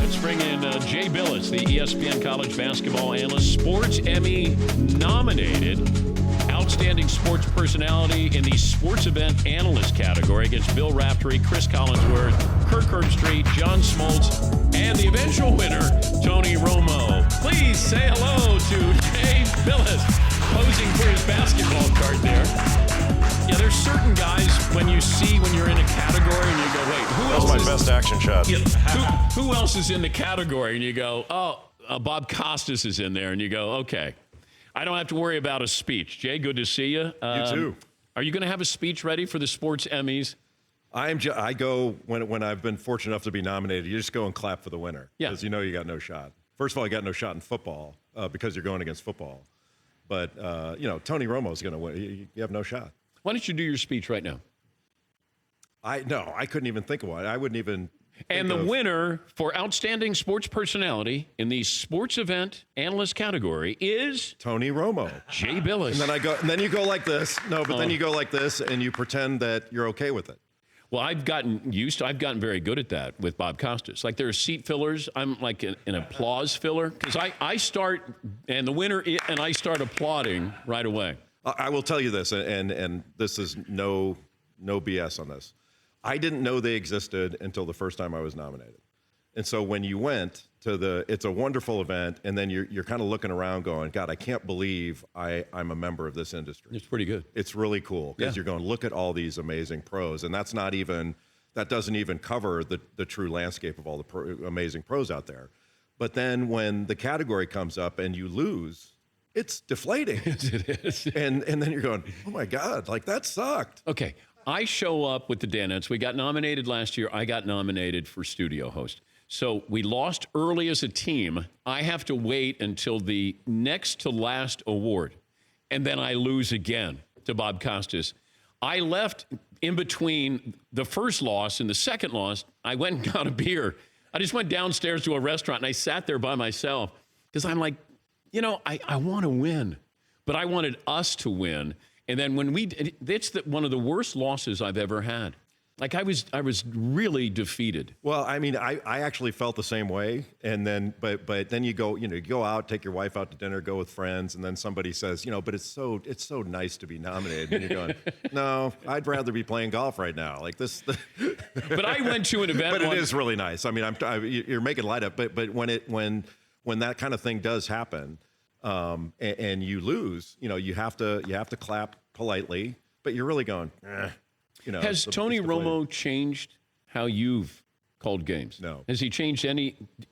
Let's bring in Jay Bilas, the ESPN college basketball analyst, Sports Emmy nominated Outstanding Sports Personality in the Sports Event Analyst category against Bill Raftery, Chris Collinsworth, Kirk Herbstreit, John Smoltz, and the eventual winner, Tony Romo. Please say hello to Jay Bilas, posing for his basketball card there. Yeah, there's certain guys when you're in a category and you go, wait, who else? That was my best action shot. Yeah, who else is in the category? And you go, Bob Costas is in there. And you go, okay, I don't have to worry about a speech. Jay, good to see you. You too. Are you going to have a speech ready for the Sports Emmys? I go when I've been fortunate enough to be nominated. You just go and clap for the winner. Yeah. Because you know you got no shot. First of all, you got no shot in football because you're going against football. But Tony Romo's going to win. You have no shot. Why don't you do your speech right now? I couldn't even think of one. I wouldn't even. And the winner for Outstanding Sports Personality in the Sports Event Analyst category is Tony Romo. Jay Bilas. And then you go like this. No, but then you go like this and you pretend that you're okay with it. Well, I've gotten very good at that with Bob Costas. Like there are seat fillers. I'm like an applause filler because I start and the winner and I start applauding right away. I will tell you this, and this is no BS on this. I didn't know they existed until the first time I was nominated. And so when you went to it's a wonderful event, and then you're kind of looking around going, God, I can't believe I'm a member of this industry. It's pretty good. It's really cool because you're going, look at all these amazing pros. And that doesn't even cover the true landscape of all the amazing pros out there. But then when the category comes up and you lose, it's deflating. Yes, it is. And then you're going, oh my God, like that sucked. Okay. I show up with the Danettes. We got nominated last year. I got nominated for studio host. So we lost early as a team. I have to wait until the next to last award. And then I lose again to Bob Costas. I left in between the first loss and the second loss. I went and got a beer. I just went downstairs to a restaurant and I sat there by myself because I'm like, I want to win, but I wanted us to win. And then when it's one of the worst losses I've ever had. Like I was really defeated. Well, I mean, I actually felt the same way. And then, but then you go out, take your wife out to dinner, go with friends, and then somebody says, but it's so nice to be nominated. And you're going, no, I'd rather be playing golf right now. Like this. But I went to an event. But it is really nice. I mean, you're making light up. But when that kind of thing does happen, and you lose, you have to clap politely, but you're really going, Has Tony Romo changed how you've called games? No. Has he changed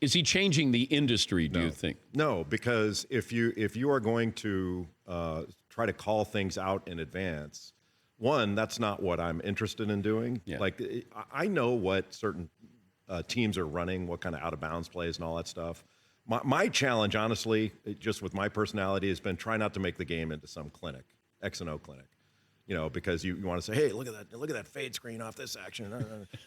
is he changing the industry, do you think? No, because if you are going to try to call things out in advance, one, that's not what I'm interested in doing. Yeah. Like I know what certain teams are running, what kind of out of bounds plays and all that stuff. My challenge, honestly, just with my personality, has been try not to make the game into some clinic, X and O clinic, because you want to say, hey, look at that fade screen off this action.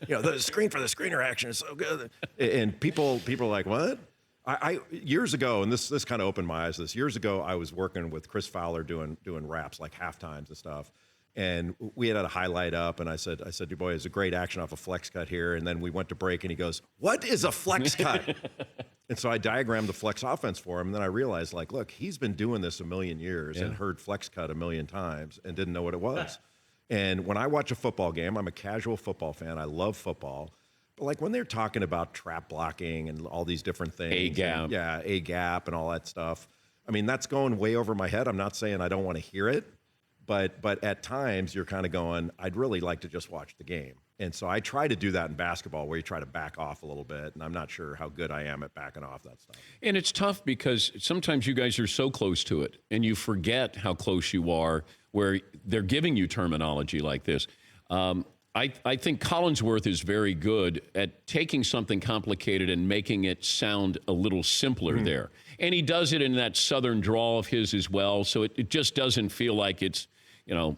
The screen for the screener action is so good. And people are like, what? I years ago, and this kind of opened my eyes to this. Years ago, I was working with Chris Fowler doing raps like half times and stuff. And we had a highlight up, and I said, your boy, it's a great action off a flex cut here. And then we went to break, and he goes, what is a flex cut? And so I diagrammed the flex offense for him, and then I realized, like, look, he's been doing this a million years and heard flex cut a million times and didn't know what it was. And when I watch a football game, I'm a casual football fan. I love football. But, like, when they're talking about trap blocking and all these different things. A-gap. A-gap and all that stuff. I mean, that's going way over my head. I'm not saying I don't want to hear it. But at times, you're kind of going, I'd really like to just watch the game. And so I try to do that in basketball where you try to back off a little bit, and I'm not sure how good I am at backing off that stuff. And it's tough because sometimes you guys are so close to it, and you forget how close you are where they're giving you terminology like this. I think Collinsworth is very good at taking something complicated and making it sound a little simpler there. And he does it in that southern drawl of his as well, so it just doesn't feel like it's,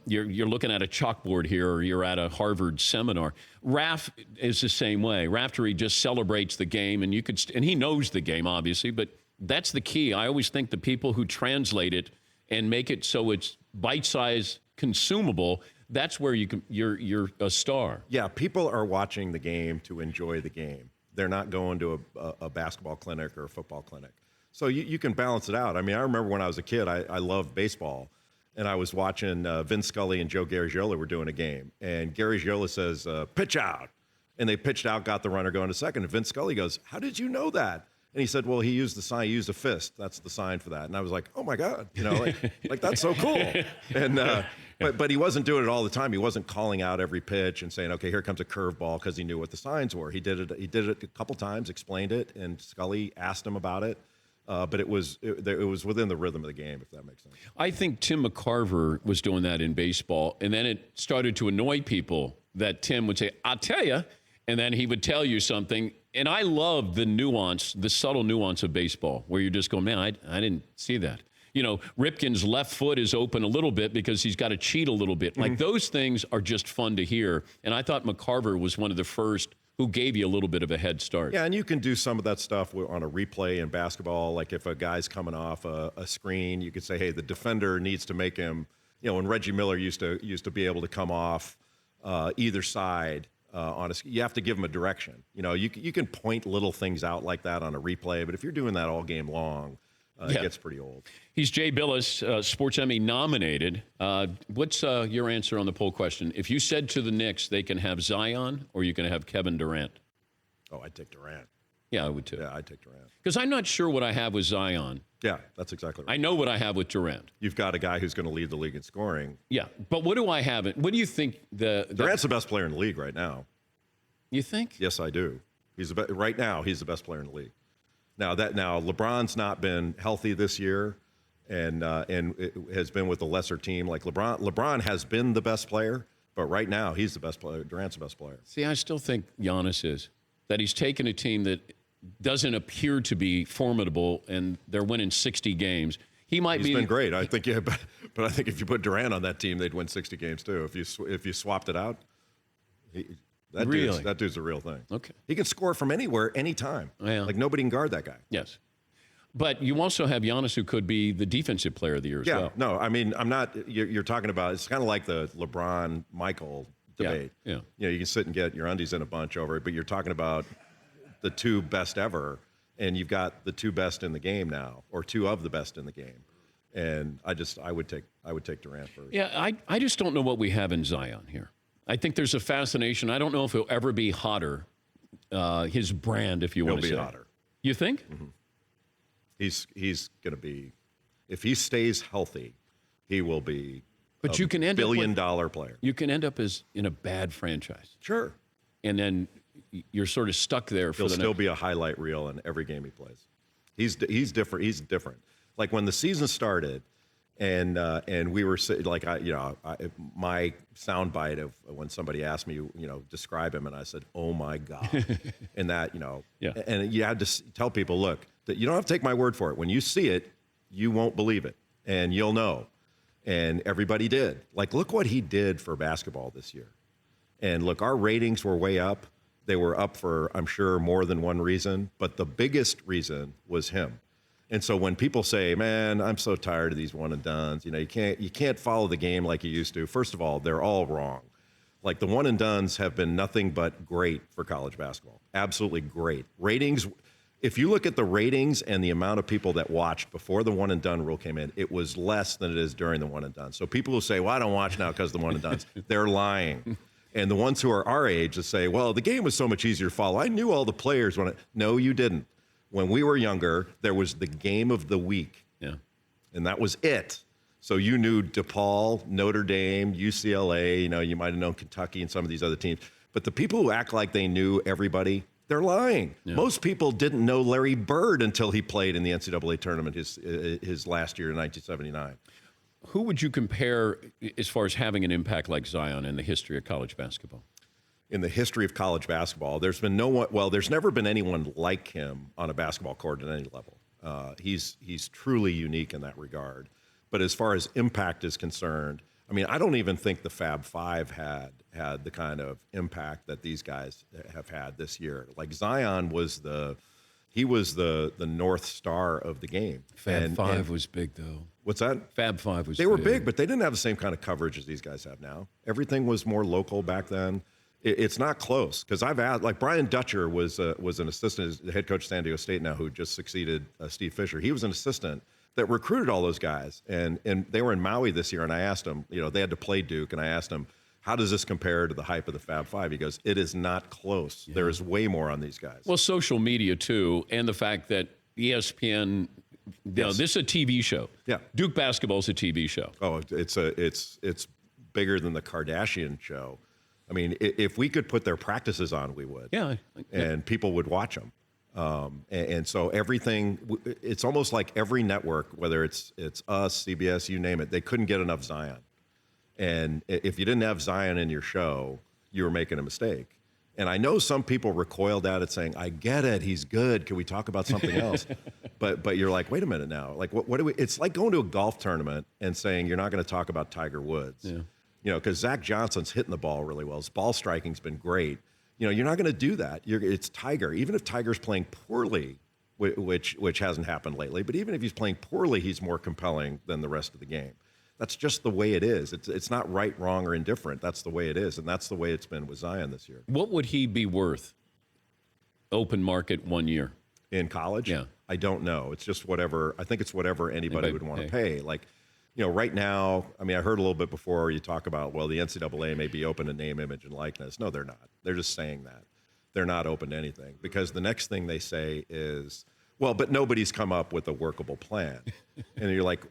you're looking at a chalkboard here or you're at a Harvard seminar. Raf is the same way. Raftery just celebrates the game, and and he knows the game, obviously, but that's the key. I always think the people who translate it and make it so it's bite-sized, consumable, that's where you're a star. Yeah, people are watching the game to enjoy the game. They're not going to a basketball clinic or a football clinic. So you can balance it out. I mean, I remember when I was a kid, I loved baseball. And I was watching Vin Scully and Joe Garagiola were doing a game. And Garagiola says, pitch out. And they pitched out, got the runner going to second. And Vin Scully goes, how did you know that? And he said, well, he used the sign, he used a fist. That's the sign for that. And I was like, oh, my God, like that's so cool. And but he wasn't doing it all the time. He wasn't calling out every pitch and saying, okay, here comes a curveball because he knew what the signs were. He did it a couple times, explained it, and Scully asked him about it. But it was within the rhythm of the game, if that makes sense. I think Tim McCarver was doing that in baseball, and then it started to annoy people that Tim would say, I'll tell you, and then he would tell you something. And I love the nuance, the subtle nuance of baseball, where you're just going, man, I didn't see that. Ripken's left foot is open a little bit because he's got to cheat a little bit. Like those things are just fun to hear. And I thought McCarver was one of the first who gave you a little bit of a head start. Yeah, and you can do some of that stuff on a replay in basketball. Like if a guy's coming off a screen, you could say, hey, the defender needs to make him, when Reggie Miller used to be able to come off either side on you have to give him a direction. You can point little things out like that on a replay, but if you're doing that all game long, it gets pretty old. He's Jay Bilas, Sports Emmy nominated. What's your answer on the poll question? If you said to the Knicks they can have Zion or you can have Kevin Durant? Oh, I'd take Durant. Yeah, I would too. Yeah, I'd take Durant. Because I'm not sure what I have with Zion. Yeah, that's exactly right. I know what I have with Durant. You've got a guy who's going to lead the league in scoring. Yeah, but what do I have? What do you think Durant's the best player in the league right now. You think? Yes, I do. Right now, he's the best player in the league. Now LeBron's not been healthy this year, and it has been with a lesser team. Like LeBron has been the best player, but right now he's the best player. Durant's the best player. See, I still think Giannis is. That he's taken a team that doesn't appear to be formidable, and they're winning 60 games. He's been great. I think, but I think if you put Durant on that team, they'd win 60 games too. If you swapped it out. That dude's a real thing. Okay. He can score from anywhere, anytime. Yeah. Like nobody can guard that guy. Yes. But you also have Giannis, who could be the defensive player of the year as well. No, I mean, I'm not, you're talking about, it's kind of like the LeBron-Michael debate. Yeah. You can sit and get your undies in a bunch over it, but you're talking about the two best ever, and you've got the two best in the game now, or two of the best in the game. And I would take Durant first. Yeah, I just don't know what we have in Zion here. I think there's a fascination. I don't know if he'll ever be hotter, his brand, if you want to say. He'll be hotter. You think? Mm-hmm. He's going to be, if he stays healthy, he will be you can end billion-dollar player. You can end up as in a bad franchise. Sure. And then you're sort of stuck there for He'll still be a highlight reel in every game he plays. He's different. He's different. Like when the season started, and we were like, my soundbite of when somebody asked me, describe him, and I said, oh my God, and that, Yeah. And you had to tell people, look, that you don't have to take my word for it. When you see it, you won't believe it, and you'll know. And everybody did. Like, look what he did for basketball this year. And look, our ratings were way up. They were up for, I'm sure, more than one reason, but the biggest reason was him. And so when people say, man, I'm so tired of these one and dones, you can't follow the game like you used to. First of all, they're all wrong. Like the one and dones have been nothing but great for college basketball. Absolutely great. Ratings, if you look at the ratings and the amount of people that watched before the one and done rule came in, it was less than it is during the one and done. So people who say, well, I don't watch now because of the one and dones, they're lying. And the ones who are our age that say, well, the game was so much easier to follow. I knew all the players no, you didn't. When we were younger, there was the game of the week. Yeah. And that was it. So you knew DePaul, Notre Dame, UCLA, you might have known Kentucky and some of these other teams. But the people who act like they knew everybody, they're lying. Yeah. Most people didn't know Larry Bird until he played in the NCAA tournament his last year in 1979. Who would you compare as far as having an impact like Zion in the history of college basketball? In the history of college basketball, there's never been anyone like him on a basketball court at any level. He's truly unique in that regard. But as far as impact is concerned, I mean, I don't even think the Fab Five had the kind of impact that these guys have had this year. Like Zion was the North Star of the game. Fab Five was big, though. What's that? Fab Five was They were big, but they didn't have the same kind of coverage as these guys have now. Everything was more local back then. It's not close because I've asked, like Brian Dutcher was an assistant, the head coach of San Diego State now, who just succeeded Steve Fisher. He was an assistant that recruited all those guys, and they were in Maui this year. And I asked him, they had to play Duke, and I asked him, how does this compare to the hype of the Fab Five? He goes, it is not close. Yeah. There is way more on these guys. Well, social media too, and the fact that ESPN. Yes. This is a TV show. Yeah, Duke basketball is a TV show. Oh, it's bigger than the Kardashian show. I mean, if we could put their practices on, we would. Yeah. And people would watch them. And so everything, it's almost like every network, whether it's us, CBS, you name it, they couldn't get enough Zion. And if you didn't have Zion in your show, you were making a mistake. And I know some people recoiled at it saying, I get it, he's good. Can we talk about something else? But you're like, wait a minute now. Like, what do we, it's like going to a golf tournament and saying you're not going to talk about Tiger Woods. Yeah. Because Zach Johnson's hitting the ball really well. His ball striking's been great. You're not going to do that. It's Tiger. Even if Tiger's playing poorly, which hasn't happened lately, but even if he's playing poorly, he's more compelling than the rest of the game. That's just the way it is. It's not right, wrong, or indifferent. That's the way it is, and that's the way it's been with Zion this year. What would he be worth, open market 1 year? In college? Yeah. I don't know. It's just whatever. I think it's whatever anybody would want to pay. Like, right now, I mean, I heard a little bit before you talk about, well, the NCAA may be open to name, image, and likeness. No, they're not. They're just saying that. They're not open to anything because the next thing they say is, well, but nobody's come up with a workable plan. And you're like,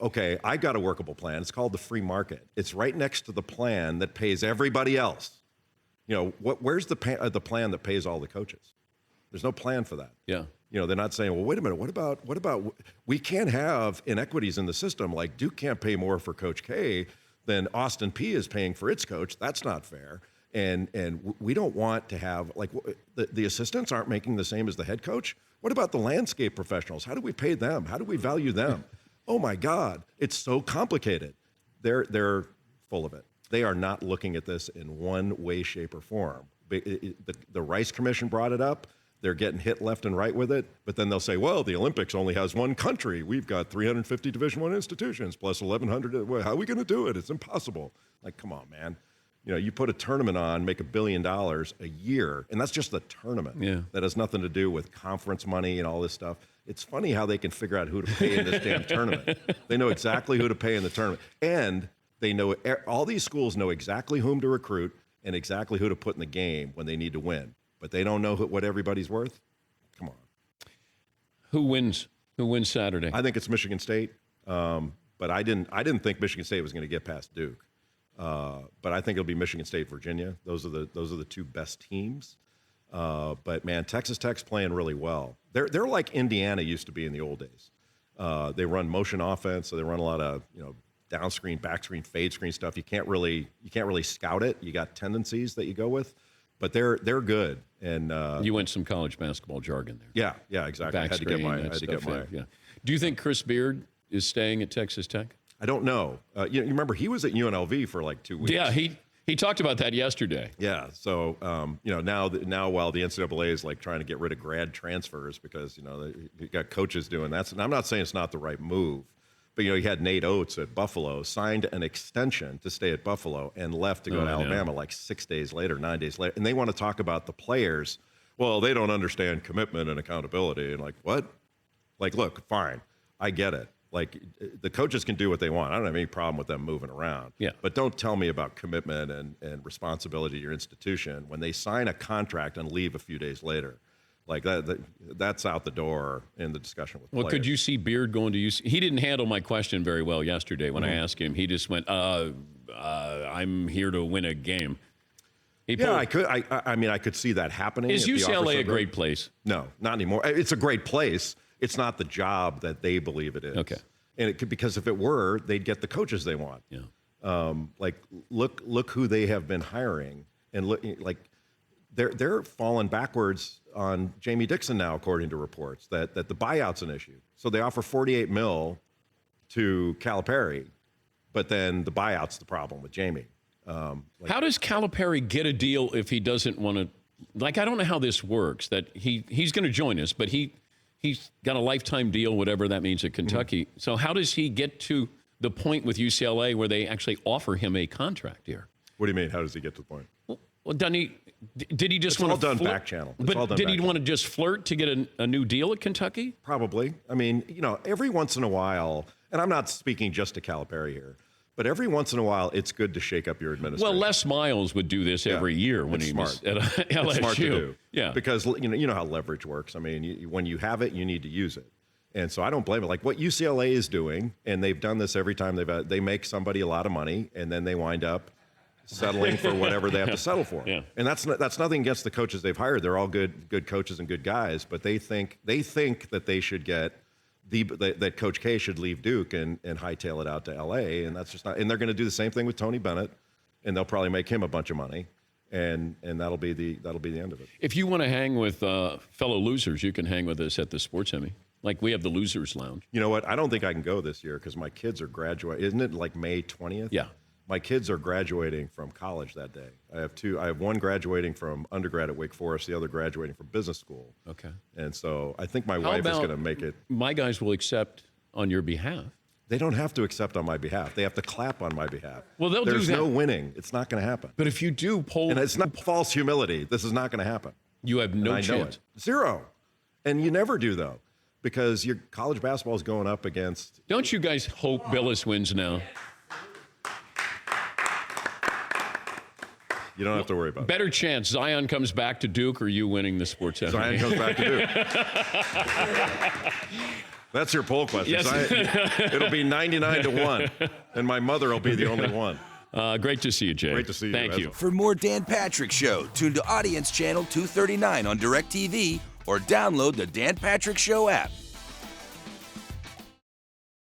okay, I got a workable plan. It's called the free market. It's right next to the plan that pays everybody else. Where's the plan that pays all the coaches? There's no plan for that. Yeah. They're not saying, well, wait a minute, what about, we can't have inequities in the system. Like Duke can't pay more for Coach K than Austin P is paying for its coach. That's not fair. And we don't want to have, like, the assistants aren't making the same as the head coach. What about the landscape professionals? How do we pay them? How do we value them? Oh my God, it's so complicated. They're full of it. They are not looking at this in one way, shape, or form. The Rice Commission brought it up. They're getting hit left and right with it, but then they'll say, well, the Olympics only has one country. We've got 350 Division I institutions plus 1,100. Well, how are we going to do it? It's impossible. Like, come on, man. You put a tournament on, make $1 billion a year, and that's just the tournament. Yeah. That has nothing to do with conference money and all this stuff. It's funny how they can figure out who to pay in this damn tournament. They know exactly who to pay in the tournament. And they know, all these schools know exactly whom to recruit and exactly who to put in the game when they need to win. But they don't know what everybody's worth? Come on. Who wins? Who wins Saturday? I think it's Michigan State. But I didn't think Michigan State was going to get past Duke. But I think it'll be Michigan State, Virginia. Those are the two best teams. But man, Texas Tech's playing really well. They're like Indiana used to be in the old days. They run motion offense, so they run a lot of down screen, back screen, fade screen stuff. You can't really scout it. You got tendencies that you go with. But they're good, and you went some college basketball jargon there. Yeah, exactly. I had to get my. Yeah. Do you think Chris Beard is staying at Texas Tech? I don't know. You remember he was at UNLV for like 2 weeks. Yeah, he talked about that yesterday. Yeah. So now while the NCAA is like trying to get rid of grad transfers because you got coaches doing that, and I'm not saying it's not the right move. But, you had Nate Oates at Buffalo, signed an extension to stay at Buffalo and left to go to Alabama like 6 days later, 9 days later. And they want to talk about the players. Well, they don't understand commitment and accountability. And like, what? Like, look, fine. I get it. Like, the coaches can do what they want. I don't have any problem with them moving around. Yeah. But don't tell me about commitment and responsibility to your institution when they sign a contract and leave a few days later. Like that's out the door in the discussion with players. Well, could you see Beard going to UC? He didn't handle my question very well yesterday when I asked him. He just went, I'm here to win a game. I could. I mean, I could see that happening. Is UCLA a great place? No, not anymore. It's a great place. It's not the job that they believe it is. Okay. And it could, because if it were, they'd get the coaches they want. Yeah. Like look who they have been hiring, and look like they're falling backwards on Jamie Dixon now, according to reports that the buyout's an issue. So they offer $48 million to Calipari, but then the buyout's the problem with Jamie. How does Calipari get a deal if he doesn't want to? Like, I don't know how this works. That he's going to join us, but he's got a lifetime deal, whatever that means, at Kentucky. Mm-hmm. So how does he get to the point with UCLA where they actually offer him a contract here? What do you mean? How does he get to the point? Well, did he just want to all done back channel. It's all But done did back he want to just flirt to get a new deal at Kentucky? Probably. I mean, every once in a while, and I'm not speaking just to Calipari here, but every once in a while, it's good to shake up your administration. Well, Les Miles would do this every year when it's he smart. was at LSU. It's smart to do. Yeah. Because you know how leverage works. I mean, when you have it, you need to use it. And so I don't blame it. Like what UCLA is doing, and they've done this every time they make somebody a lot of money, and then they wind up settling for whatever they have to settle for. Yeah. And that's nothing against the coaches they've hired. They're all good coaches and good guys, but they think that they should get that Coach K should leave Duke and hightail it out to LA, and that's just not. And they're going to do the same thing with Tony Bennett, and they'll probably make him a bunch of money, and that'll be the end of it. If you want to hang with fellow losers, you can hang with us at the Sports Emmy. Like we have the Losers Lounge. You know what? I don't think I can go this year because my kids are graduating. Isn't it like May 20th? Yeah. My kids are graduating from college that day. I have one graduating from undergrad at Wake Forest, the other graduating from business school. Okay. And so I think my wife is going to make it. My guys will accept on your behalf. They don't have to accept on my behalf. They have to clap on my behalf. Well, they'll There's do that. no winning. It's not going to happen. But if you do poll, And it's not false humility. This is not going to happen. you have no And I know chance. it. Zero. And you never do, though, because your college basketball is going up against. Don't you guys hope Bilas wins now? You don't have to worry about it. Better chance Zion comes back to Duke or you winning the Sports Emmy? Zion comes back to Duke. That's your poll question. Yes. It'll be 99-1, and my mother will be the only one. Great to see you, Jay. Great to see you. Thank you. For more Dan Patrick Show, tune to Audience Channel 239 on DirecTV or download the Dan Patrick Show app.